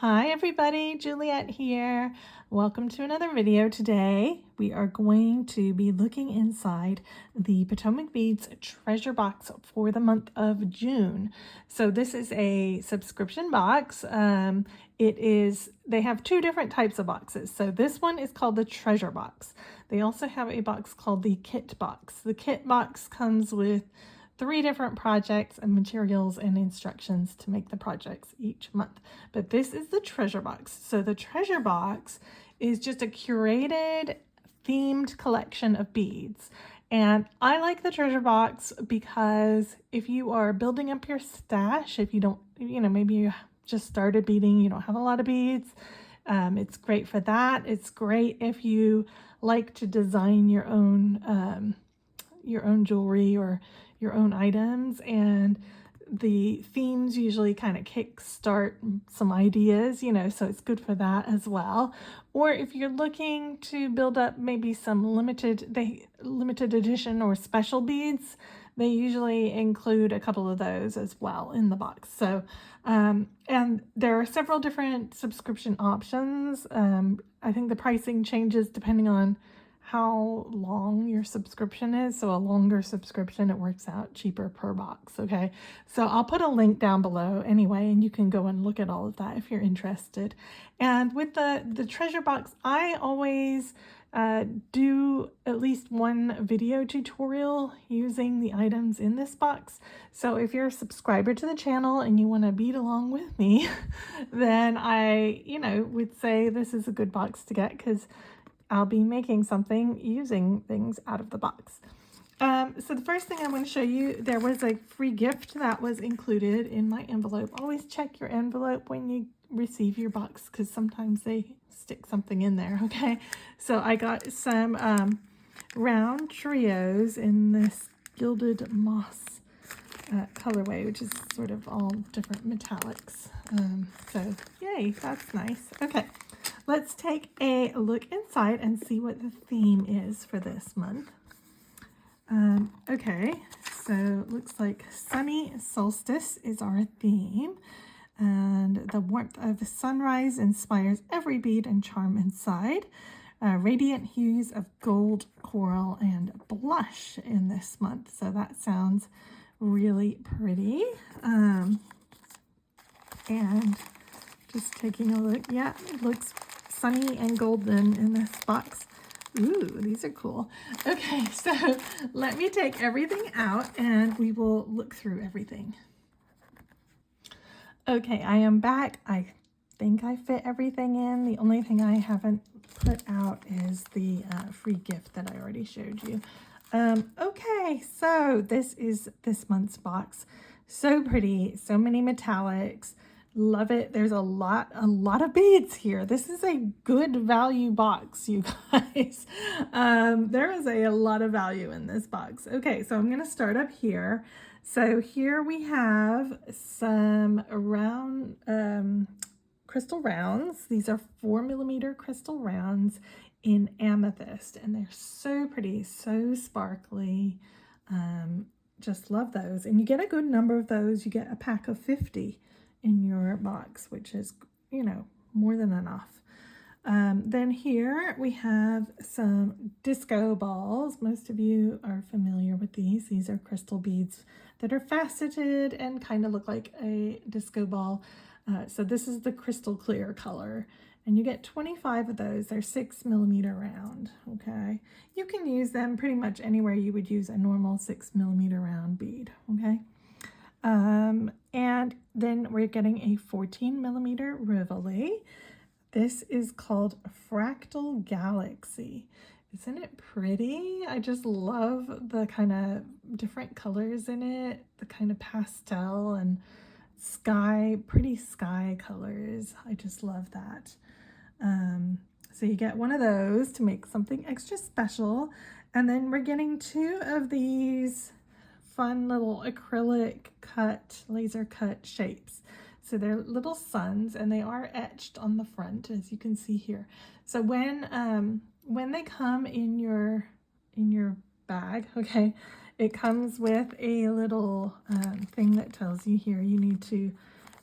Hi everybody, Juliet here. Welcome to another video. Today we are going to be looking inside the Potomac Beads treasure box for the month of June. So this is a subscription box. They have two different types of boxes. So this one is called the treasure box. They also have a box called the kit box. The kit box comes with 3 different projects and materials and instructions to make the projects each month. But this is the treasure box. So the treasure box is just a curated themed collection of beads. And I like the treasure box because if you are building up your stash, if you don't, maybe you just started beading, you don't have a lot of beads, it's great for that. It's great if you like to design your own jewelry or your own items, and the themes usually kind of kickstart some ideas, so it's good for that as well. Or if you're looking to build up maybe some limited edition or special beads, they usually include a couple of those as well in the box. So and there are several different subscription options. I think the pricing changes depending on how long your subscription is. So a longer subscription, it works out cheaper per box. Okay, so I'll put a link down below anyway, and you can go and look at all of that if you're interested. And with the treasure box, I always do at least one video tutorial using the items in this box. So if you're a subscriber to the channel and you want to bead along with me, then I would say this is a good box to get, because I'll be making something using things out of the box. So the first thing I want to show you, there was a free gift that was included in my envelope. Always check your envelope when you receive your box, because sometimes they stick something in there, okay? So I got some round trios in this gilded moss colorway, which is sort of all different metallics. So yay, that's nice. Okay. Let's take a look inside and see what the theme is for this month. Okay, so it looks like sunny solstice is our theme, and the warmth of the sunrise inspires every bead and charm inside. Radiant hues of gold, coral, and blush in this month. So that sounds really pretty. And just taking a look, yeah, it looks sunny and golden in this box. Ooh, these are cool. Okay, so let me take everything out and we will look through everything. Okay, I am back. I think I fit everything in. The only thing I haven't put out is the free gift that I already showed you. Okay, so this is this month's box. So pretty, so many metallics. Love it. There's a lot of beads here. This is a good value box, you guys. There is a lot of value in this box. Okay, so I'm going to start up here. So here we have some round crystal rounds. These are 4mm crystal rounds in amethyst, and they're so pretty, so sparkly. Just love those. And you get a good number of those. You get a pack of 50 in your box, which is, more than enough. Then here we have some disco balls. Most of you are familiar with these. These are crystal beads that are faceted and kind of look like a disco ball. So this is the crystal clear color, and you get 25 of those. They're 6mm round. Okay, you can use them pretty much anywhere you would use a normal 6mm round bead. Okay. And then we're getting a 14mm Rivoli. This is called Fractal Galaxy. Isn't it pretty? I just love the kind of different colors in it, the kind of pastel and pretty sky colors. I just love that. So you get one of those to make something extra special. And then we're getting 2 of these fun little acrylic laser cut shapes. So they're little suns, and they are etched on the front, as you can see here. So when they come in your bag, okay, it comes with a little thing that tells you here you need to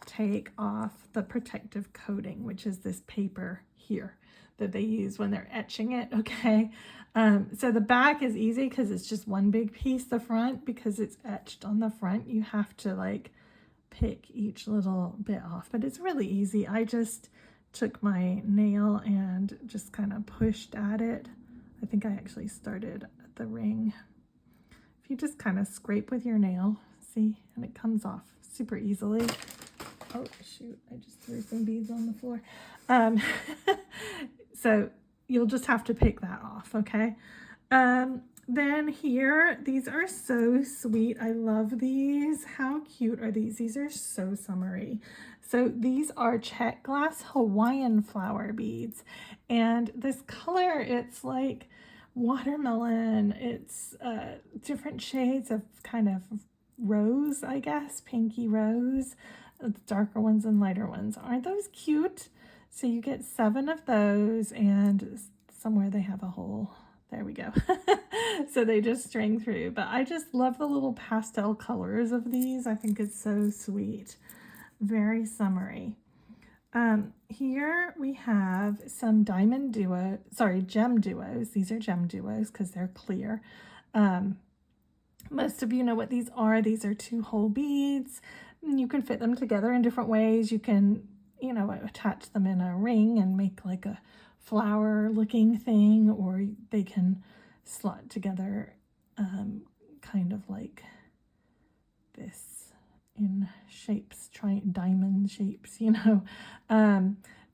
take off the protective coating, which is this paper here that they use when they're etching it, okay? So the back is easy because it's just one big piece. The front, because it's etched on the front, you have to like pick each little bit off, but it's really easy. I just took my nail and just kind of pushed at it. I think I actually started at the ring. If you just kind of scrape with your nail, see, and it comes off super easily. Oh shoot, I just threw some beads on the floor. So you'll just have to pick that off, okay? Then here, these are so sweet. I love these. How cute are these? These are so summery. So these are Czech glass Hawaiian flower beads. And this color, it's like watermelon. It's different shades of kind of rose, I guess, pinky rose. Darker ones and lighter ones. Aren't those cute? So you get 7 of those, and somewhere they have a hole. There we go. So they just string through. But I just love the little pastel colors of these. I think it's so sweet. Very summery. Here we have some GemDuos. These are GemDuos because they're clear. Most of you know what these are. These are 2 whole beads. You can fit them together in different ways. You can, you know, attach them in a ring and make like a flower looking thing, or they can slot together kind of like this in shapes, diamond shapes, you know.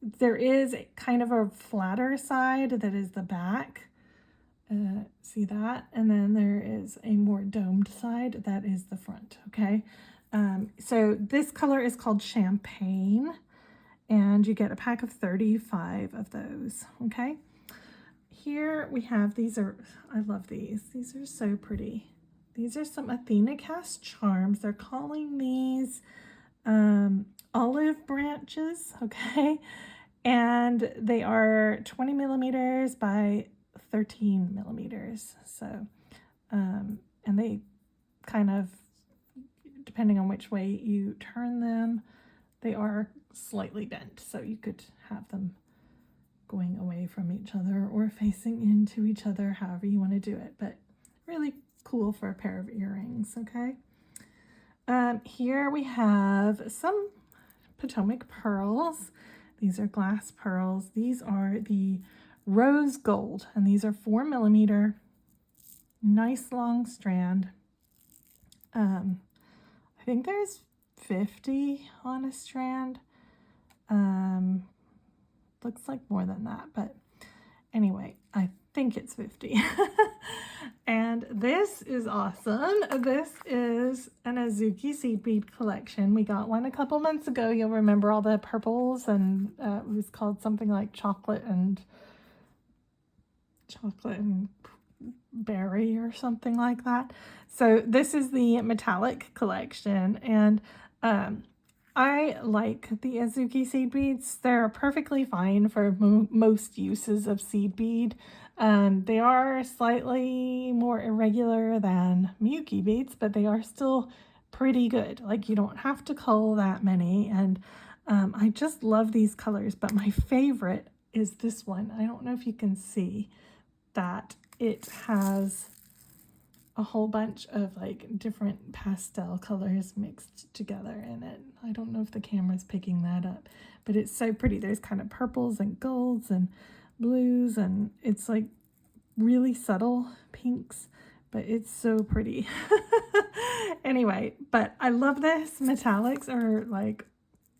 There is kind of a flatter side that is the back. See that? And then there is a more domed side that is the front, okay? So this color is called Champagne, and you get a pack of 35 of those, okay? Here we have, I love these. These are so pretty. These are some Athenacast charms. They're calling these olive branches, okay? And they are 20 millimeters by 13 millimeters. So, and they kind of, depending on which way you turn them, they are slightly bent. So you could have them going away from each other or facing into each other, however you want to do it. But really cool for a pair of earrings, okay? Here we have some Potomac pearls. These are glass pearls. These are the rose gold, and these are 4 millimeter, nice long strand. I think there's 50 on a strand. Looks like more than that, but anyway, I think it's 50. And this is awesome. This is an Azuki seed bead collection. We got one a couple months ago. You'll remember all the purples, and it was called something like chocolate and berry or something like that. So this is the metallic collection, and I like the Azuki seed beads. They're perfectly fine for most uses of seed bead. They are slightly more irregular than Miyuki beads, but they are still pretty good. Like, you don't have to cull that many, and I just love these colors, but my favorite is this one. I don't know if you can see that it has a whole bunch of like different pastel colors mixed together in it. I don't know if the camera's picking that up, but it's so pretty. There's kind of purples and golds and blues, and it's like really subtle pinks, but it's so pretty. Anyway, but I love this. Metallics are like,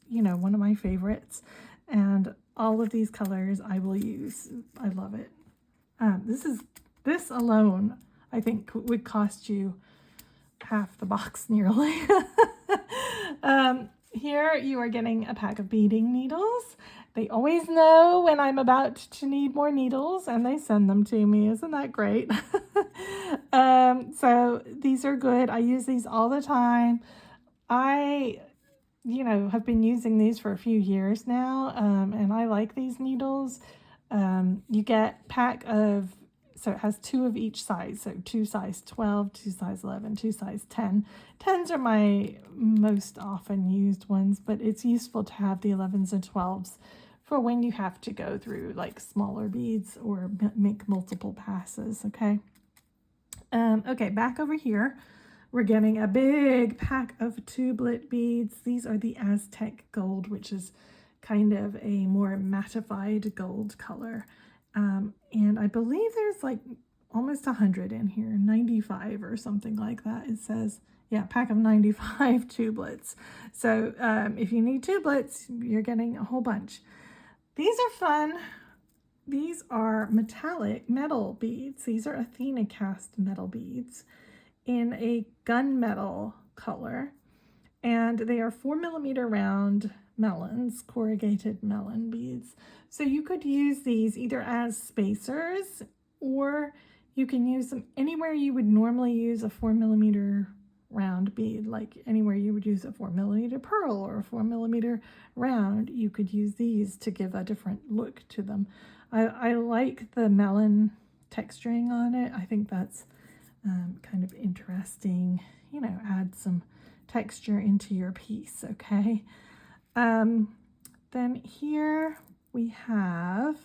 you know, one of my favorites, and all of these colors I will use. I love it. This alone, I think, would cost you half the box nearly. Here you are getting a pack of beading needles. They always know when I'm about to need more needles, and they send them to me. Isn't that great? So these are good. I use these all the time. I, you know, have been using these for a few years now, and I like these needles. You get a pack of So it has 2 of each size. So 2 size 12, 2 size 11, 2 size 10. 10s are my most often used ones, but it's useful to have the 11s and 12s for when you have to go through like smaller beads or make multiple passes, okay? Okay, back over here, we're getting a big pack of Tubelet beads. These are the Aztec gold, which is kind of a more mattified gold color. And I believe there's like almost 100 in here, 95 or something like that. It says, yeah, pack of 95 tubelets. So if you need tubelets, you're getting a whole bunch. These are fun. These are metallic metal beads. These are Athenacast metal beads in a gunmetal color. And they are 4mm round melons, corrugated melon beads. So you could use these either as spacers, or you can use them anywhere you would normally use a 4mm round bead, like anywhere you would use a 4mm pearl or a 4mm round. You could use these to give a different look to them. I like the melon texturing on it. I think that's kind of interesting, you know, add some texture into your piece, okay? Then here we have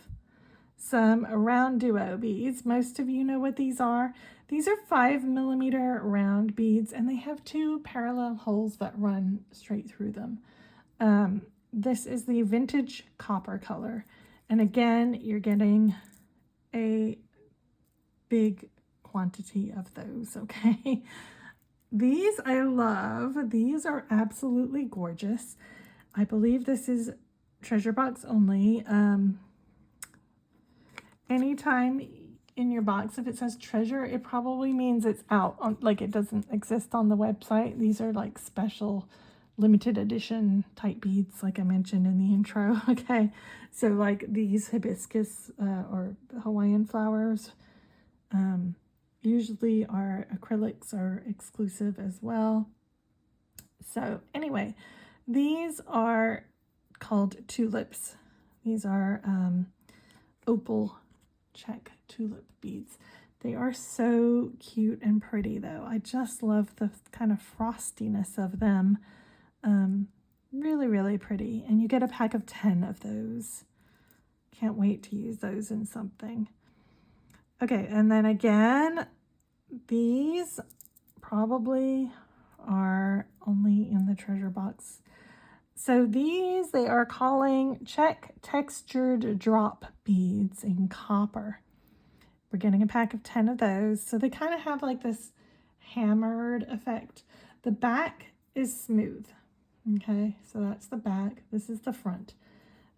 some RounDuo beads. Most of you know what these are. These are 5mm round beads, and they have 2 parallel holes that run straight through them. This is the vintage copper color. And again, you're getting a big quantity of those, okay? These I love. These are absolutely gorgeous. I believe this is treasure box only. Anytime in your box, if it says treasure, it probably means it's out, on, like it doesn't exist on the website. These are like special limited edition type beads, like I mentioned in the intro, okay? So like these hibiscus or Hawaiian flowers, usually our acrylics are exclusive as well. So anyway, these are called tulips. These are Opal Czech tulip beads. They are so cute and pretty though. I just love the kind of frostiness of them. Really, really pretty. And you get a pack of 10 of those. Can't wait to use those in something. Okay, and then again, these probably are only in the treasure box. So these, they are calling Czech textured drop beads in copper. We're getting a pack of 10 of those. So they kind of have like this hammered effect. The back is smooth. Okay, so that's the back. This is the front.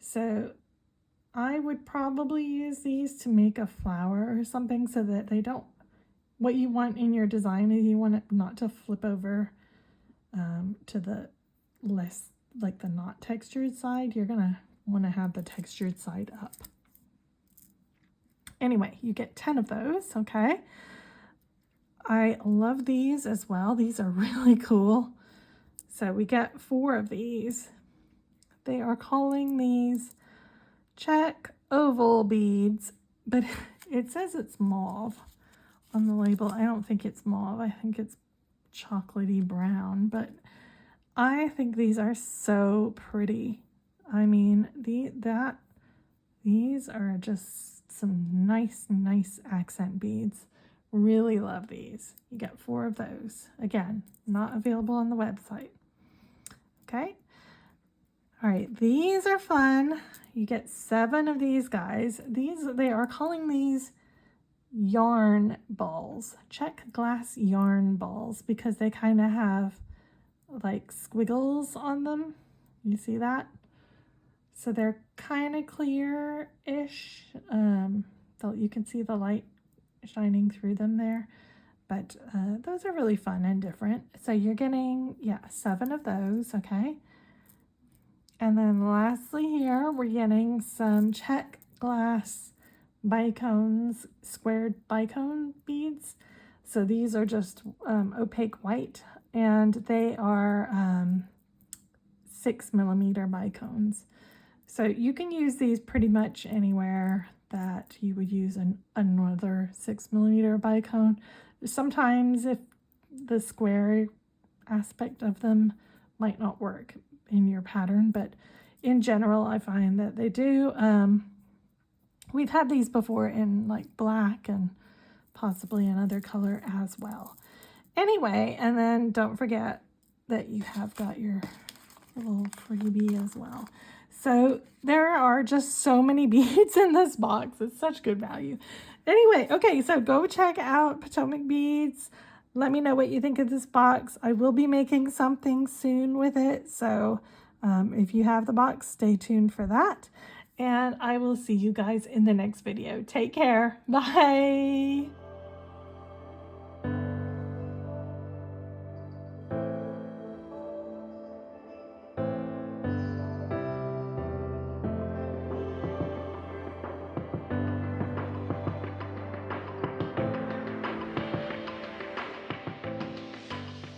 So I would probably use these to make a flower or something so that they don't, what you want in your design is you want it not to flip over to the less, like the not textured side. You're gonna want to have the textured side up. Anyway, you get 10 of those, okay? I love these as well. These are really cool. So we get 4 of these. They are calling these Czech oval beads, but it says it's mauve on the label. I don't think it's mauve. I think it's chocolatey brown, but I think these are so pretty. I mean, these are just some nice accent beads. Really love these. You get 4 of those. Again, not available on the website. Okay. All right, these are fun. You get 7 of these guys. They are calling these yarn balls, Czech glass yarn balls, because they kind of have like squiggles on them. You see that? So they're kind of clear-ish. You can see the light shining through them there. But those are really fun and different. So you're getting, yeah, 7 of those, okay? And then lastly here, we're getting some Czech glass bicones, squared bicone beads. So these are just opaque white, and they are 6mm bicones. So you can use these pretty much anywhere that you would use another 6mm bicone. Sometimes if the square aspect of them might not work in your pattern, but in general I find that they do. We've had these before in like black and possibly another color as well. Anyway, and then don't forget that you have got your little freebie as well. So there are just so many beads in this box. It's such good value. Anyway, okay, so go check out Potomac Beads. Let me know what you think of this box. I will be making something soon with it. So if you have the box, stay tuned for that. And I will see you guys in the next video. Take care. Bye.